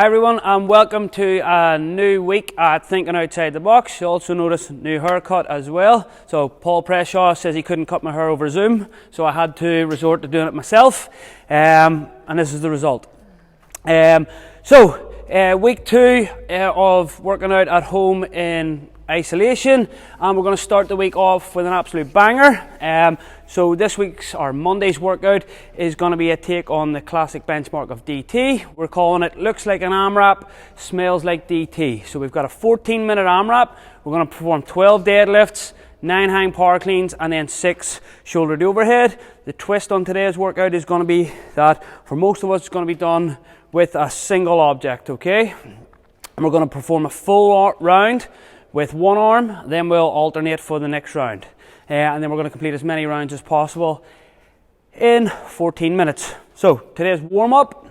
Hi everyone, and welcome to a new week at Thinking Outside the Box. You also notice new haircut as well. So Paul Preshaw says he couldn't cut my hair over Zoom, so I had to resort to doing it myself, and this is the result. Week two of working out at home in isolation, and we're going to start the week off with an absolute banger. So this week's or Monday's workout is going to be a take on the classic benchmark of DT. We're calling it looks like an Amrap, smells like DT. So we've got a 14-minute Amrap. We're going to perform 12 deadlifts, 9 hang power cleans, and then 6 shoulder to overhead. The twist on today's workout is going to be that for most of us it's going to be done with a single object, okay? And we're going to perform a full round with one arm, then we'll alternate for the next round. And then we're going to complete as many rounds as possible in 14 minutes. So today's warm-up,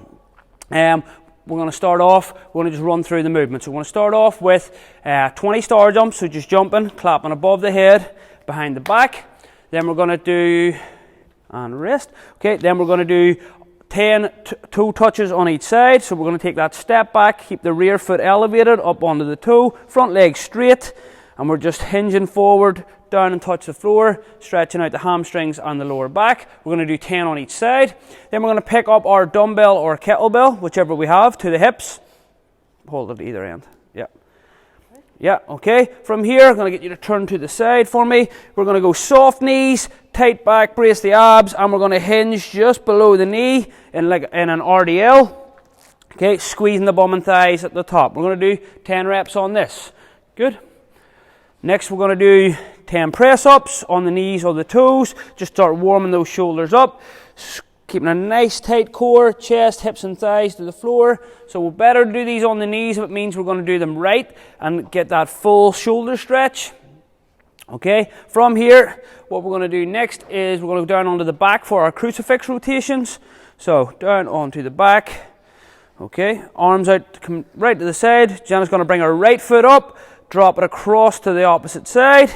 we're going to start off, we're going to just run through the movement. So we're going to start off with 20 star jumps, so just jumping, clapping above the head, behind the back. Then we're going to do, and wrist. Okay, then we're going to do 10 toe touches on each side. So we're going to take that step back, keep the rear foot elevated up onto the toe, front leg straight, and we're just hinging forward, down and touch the floor, stretching out the hamstrings and the lower back. We're going to do 10 on each side. Then we're going to pick up our dumbbell or kettlebell, whichever we have, to the hips. Hold it at either end. Yeah, okay. From here, I'm going to get you to turn to the side for me. We're going to go soft knees, tight back, brace the abs, and we're going to hinge just below the knee in an RDL. Okay, squeezing the bum and thighs at the top. We're going to do 10 reps on this. Good. Next, we're going to do 10 press-ups on the knees or the toes. Just start warming those shoulders up. Keeping a nice tight core, chest, hips and thighs to the floor. So we'll better do these on the knees if it means we're going to do them right and get that full shoulder stretch. Okay, from here, what we're going to do next is we're going to go down onto the back for our crucifix rotations. So down onto the back. Okay, arms out, come right to the side. Jenna's going to bring her right foot up, drop it across to the opposite side,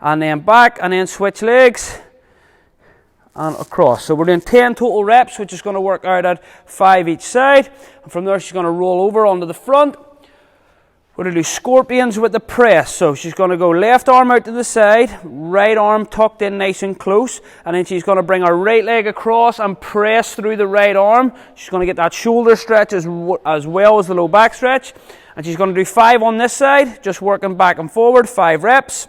and then back, and then switch legs and across. So we're doing 10 total reps, which is going to work out at 5 each side. And from there, she's going to roll over onto the front. We're going to do scorpions with the press. So she's going to go left arm out to the side, right arm tucked in nice and close, and then she's going to bring her right leg across and press through the right arm. She's going to get that shoulder stretch as well as the low back stretch. And she's going to do 5 on this side, just working back and forward, 5 reps.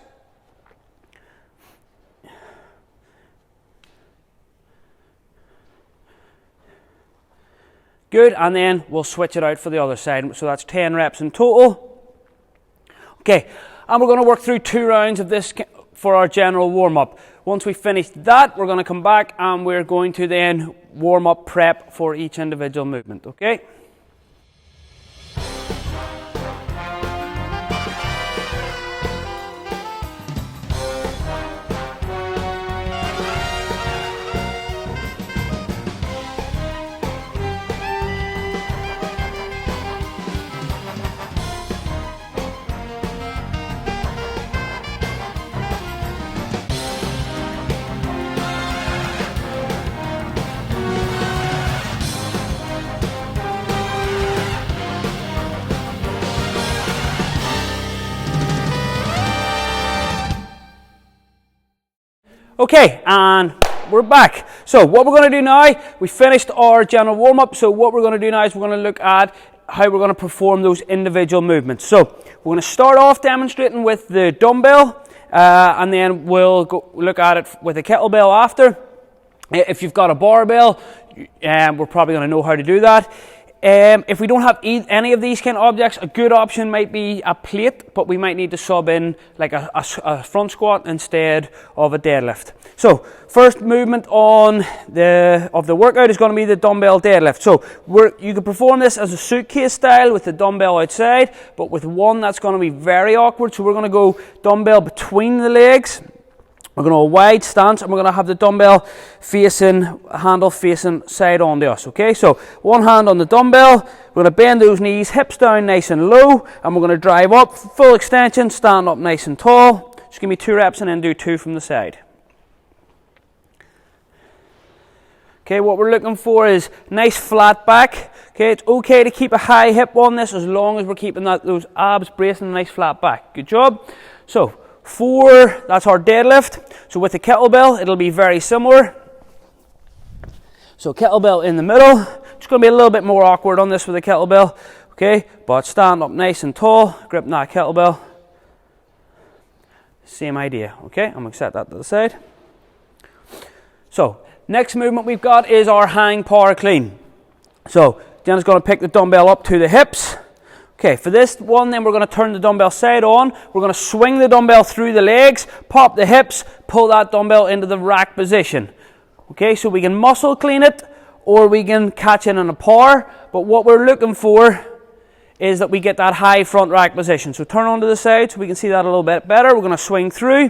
Good, and then we'll switch it out for the other side. So that's 10 reps in total. Okay, and we're going to work through 2 rounds of this for our general warm-up. Once we finish that, we're going to come back and we're going to then warm up prep for each individual movement, okay? Okay, and we're back. So what we're going to do now, we finished our general warm-up, so what we're going to do now is we're going to look at how we're going to perform those individual movements. So we're going to start off demonstrating with the dumbbell, and then we'll go look at it with a kettlebell after. If you've got a barbell, we're probably going to know how to do that. If we don't have any of these kind of objects, a good option might be a plate, but we might need to sub in like a front squat instead of a deadlift. So first movement of the workout is going to be the dumbbell deadlift. So you can perform this as a suitcase style with the dumbbell outside, but with one that's going to be very awkward. So we're going to go dumbbell between the legs. We're going to a wide stance, and we're going to have the dumbbell handle facing side on to us, okay? So one hand on the dumbbell, we're going to bend those knees, hips down nice and low, and we're going to drive up, full extension, stand up nice and tall. Just give me 2 reps and then do 2 from the side. Okay, what we're looking for is nice flat back. Okay, it's okay to keep a high hip on this as long as we're keeping those abs bracing a nice flat back. Good job. So 4, that's our deadlift. So with the kettlebell, it'll be very similar. So kettlebell in the middle. It's going to be a little bit more awkward on this with the kettlebell. Okay, but stand up nice and tall, grip that kettlebell. Same idea. Okay, I'm going to set that to the side. So next movement we've got is our hang power clean. So Jenna's going to pick the dumbbell up to the hips. Okay, for this one then we're going to turn the dumbbell side on. We're going to swing the dumbbell through the legs, pop the hips, pull that dumbbell into the rack position. Okay, so we can muscle clean it or we can catch in on a power, but what we're looking for is that we get that high front rack position. So turn onto the side so we can see that a little bit better. We're going to swing through.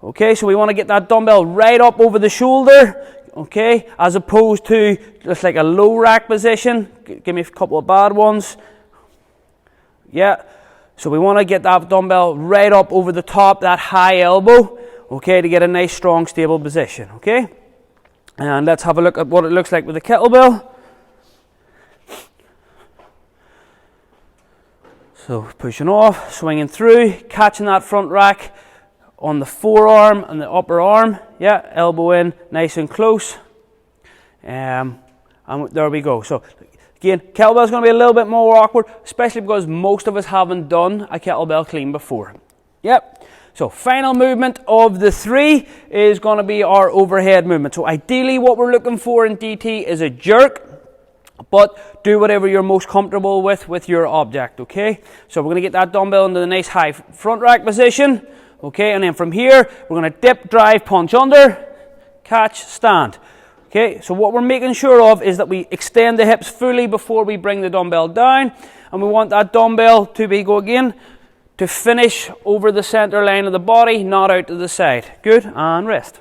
Okay, so we want to get that dumbbell right up over the shoulder, okay, as opposed to just like a low rack position. Give me a couple of bad ones. Yeah, so we want to get that dumbbell right up over the top, that high elbow, okay, to get a nice, strong, stable position, okay? And let's have a look at what it looks like with the kettlebell. So pushing off, swinging through, catching that front rack on the forearm and the upper arm. Yeah, elbow in, nice and close. And there we go. So again, kettlebell is going to be a little bit more awkward, especially because most of us haven't done a kettlebell clean before. Yep. So final movement of the 3 is going to be our overhead movement. So ideally what we're looking for in DT is a jerk, but do whatever you're most comfortable with your object, okay? So we're going to get that dumbbell into the nice high front rack position, okay? And then from here, we're going to dip, drive, punch under, catch, stand. Okay, so what we're making sure of is that we extend the hips fully before we bring the dumbbell down, and we want that dumbbell to finish over the center line of the body, not out to the side. Good, and rest.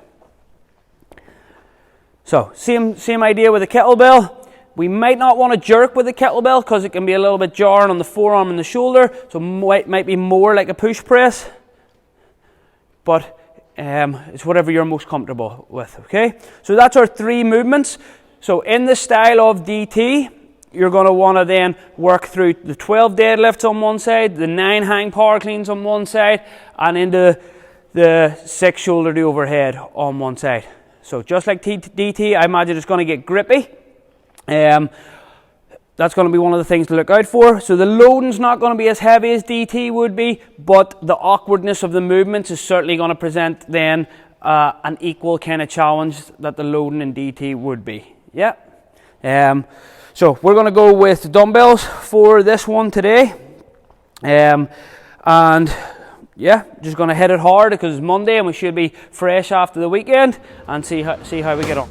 So same idea with the kettlebell. We might not want to jerk with the kettlebell because it can be a little bit jarring on the forearm and the shoulder, so might be more like a push press, but it's whatever you're most comfortable with, okay? So that's our 3 movements. So in the style of DT, you're going to want to then work through the 12 deadlifts on one side, the 9 hang power cleans on one side, and into the 6 shoulder to overhead on one side. So just like DT, I imagine it's going to get grippy. That's going to be one of the things to look out for. So the loading's not going to be as heavy as DT would be, but the awkwardness of the movements is certainly going to present then an equal kind of challenge that the loading in DT would be. Yeah. So we're going to go with dumbbells for this one today. And yeah, just going to hit it hard because it's Monday and we should be fresh after the weekend, and see how we get on.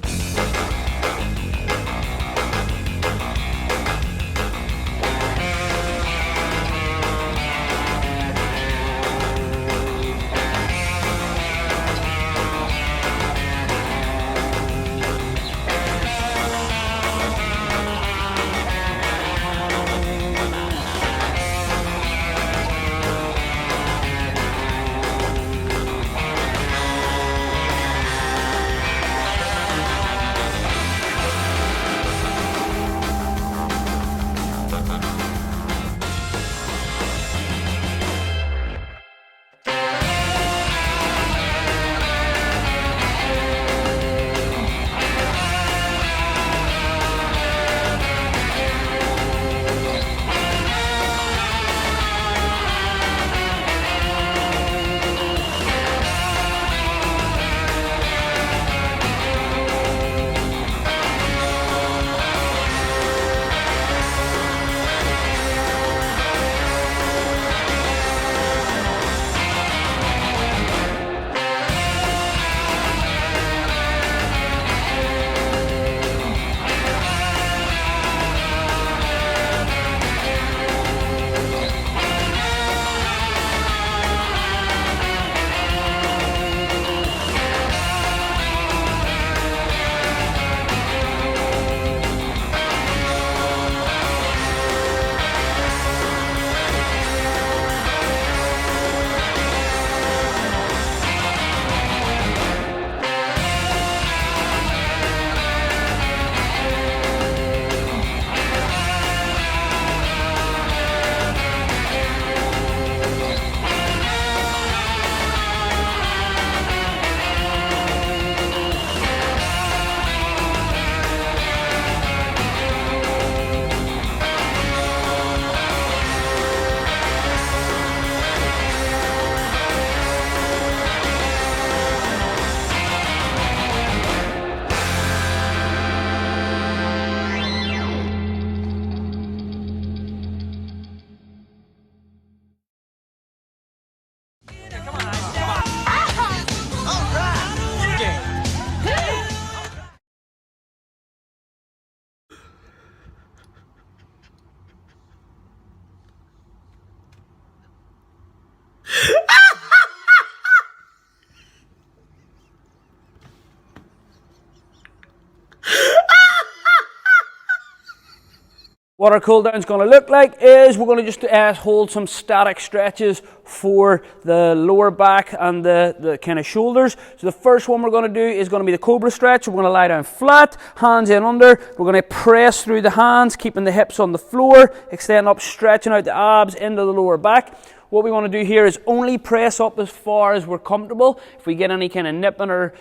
What our cool down is going to look like is we're going to just hold some static stretches for the lower back and the kind of shoulders. So the first one we're going to do is going to be the cobra stretch. We're going to lie down flat, hands in under. We're going to press through the hands, keeping the hips on the floor, extend up, stretching out the abs into the lower back. What we want to do here is only press up as far as we're comfortable. If we get any kind of nipping or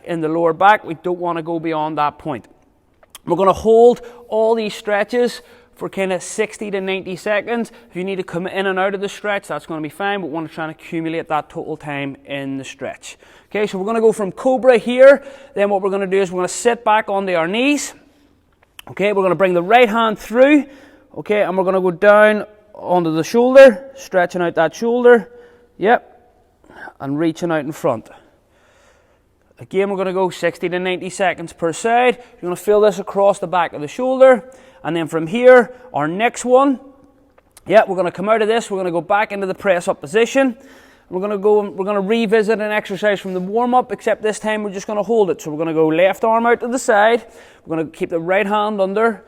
in the lower back, we don't want to go beyond that point. We're going to hold all these stretches for kind of 60 to 90 seconds. If you need to come in and out of the stretch, that's going to be fine, but we want to try and accumulate that total time in the stretch. Okay, so we're going to go from cobra here. Then what we're going to do is we're going to sit back onto our knees. Okay, we're going to bring the right hand through. Okay, and we're going to go down onto the shoulder, stretching out that shoulder. Yep, and reaching out in front. Again, we're going to go 60 to 90 seconds per side. You're going to feel this across the back of the shoulder. And then from here, our next one, we're going to come out of this. We're going to go back into the press up position. We're going to revisit an exercise from the warm up, except this time we're just going to hold it. So we're going to go left arm out to the side. We're going to keep the right hand under.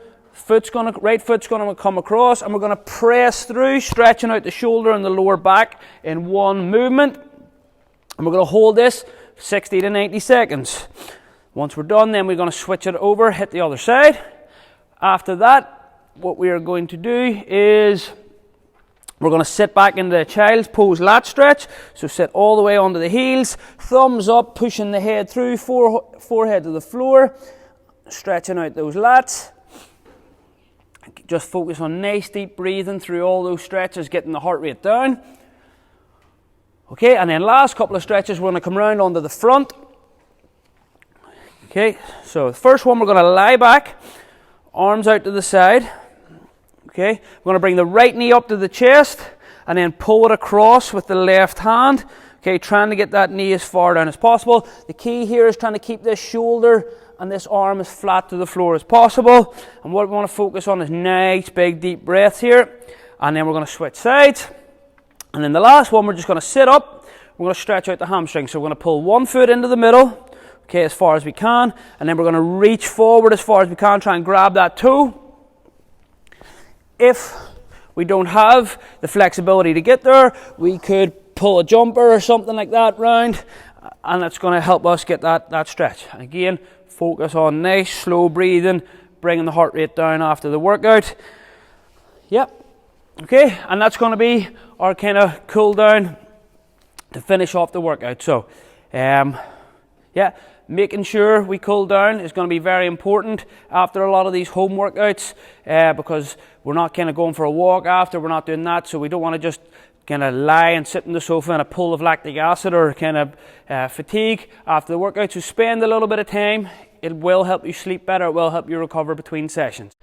Right foot's going to come across, and we're going to press through, stretching out the shoulder and the lower back in one movement. And we're going to hold this 60 to 90 seconds. Once we're done, then we're going to switch it over, hit the other side. After that, what we are going to do is we're going to sit back into the child's pose lat stretch. So sit all the way onto the heels, thumbs up, pushing the head through, forehead to the floor, stretching out those lats. Just focus on nice deep breathing through all those stretches, getting the heart rate down. Okay, and then last couple of stretches, we're going to come round onto the front. Okay, so the first one, we're going to lie back, arms out to the side. Okay, we're going to bring the right knee up to the chest and then pull it across with the left hand. Okay, trying to get that knee as far down as possible. The key here is trying to keep this shoulder and this arm as flat to the floor as possible. And what we want to focus on is nice, big, deep breaths here. And then we're going to switch sides. And then the last one, we're just going to sit up. We're going to stretch out the hamstring. So we're going to pull one foot into the middle, okay, as far as we can. And then we're going to reach forward as far as we can, try and grab that toe. If we don't have the flexibility to get there, we could pull a jumper or something like that round, and it's going to help us get that stretch. And again, focus on nice, slow breathing, bringing the heart rate down after the workout. Yep. Okay, and that's going to be our kind of cool down to finish off the workout. So, making sure we cool down is going to be very important after a lot of these home workouts, because we're not kind of going for a walk after, we're not doing that, so we don't want to just kind of lie and sit in the sofa in a pool of lactic acid or kind of fatigue after the workout. So spend a little bit of time. It will help you sleep better, it will help you recover between sessions.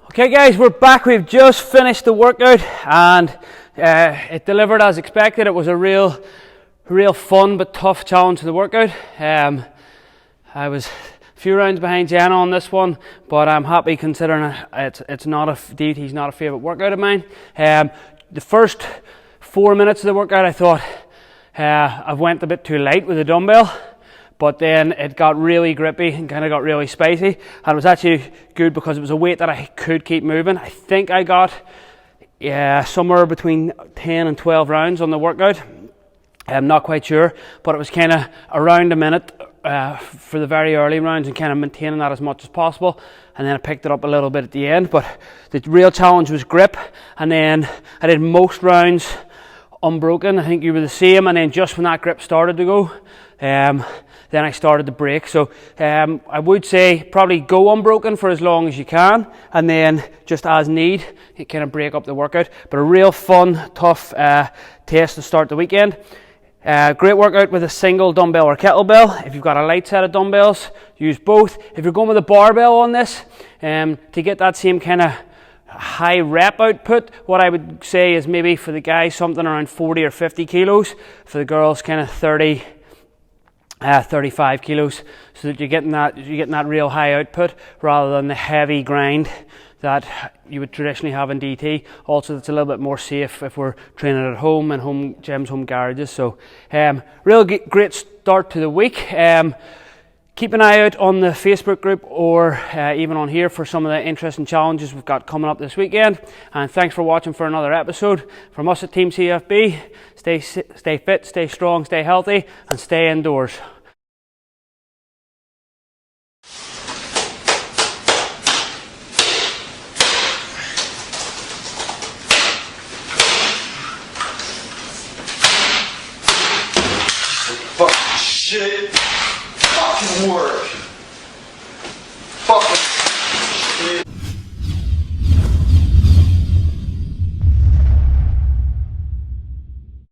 Okay guys, we're back. We've just finished the workout and it delivered as expected. It was a real fun but tough challenge to the workout. I was a few rounds behind Jenna on this one, but I'm happy considering it's not DDT's not a favourite workout of mine. The first 4 minutes of the workout, I thought I went a bit too light with the dumbbell, but then it got really grippy and kind of got really spicy, and it was actually good because it was a weight that I could keep moving. I think I got somewhere between 10 and 12 rounds on the workout. I'm not quite sure, but it was kind of around a minute for the very early rounds and kind of maintaining that as much as possible, and then I picked it up a little bit at the end. But the real challenge was grip, and then I did most rounds unbroken. I think you were the same, and then just when that grip started to go, then I started to break. So I would say probably go unbroken for as long as you can, and then just as need, you kind of break up the workout. But a real fun, tough test to start the weekend. Great workout with a single dumbbell or kettlebell. If you've got a light set of dumbbells, use both. If you're going with a barbell on this, to get that same kind of high rep output, what I would say is maybe for the guys something around 40 or 50 kilos, for the girls kind of 30, 35 kilos, so that you're getting that real high output rather than the heavy grind that you would traditionally have in DT. Also, it's a little bit more safe if we're training at home and home gyms, home garages. So real great start to the week. Keep an eye out on the Facebook group or even on here for some of the interesting challenges we've got coming up this weekend. And thanks for watching for another episode. From us at Team CFB, stay fit, stay strong, stay healthy, and stay indoors. Fuck shit. Fucking work.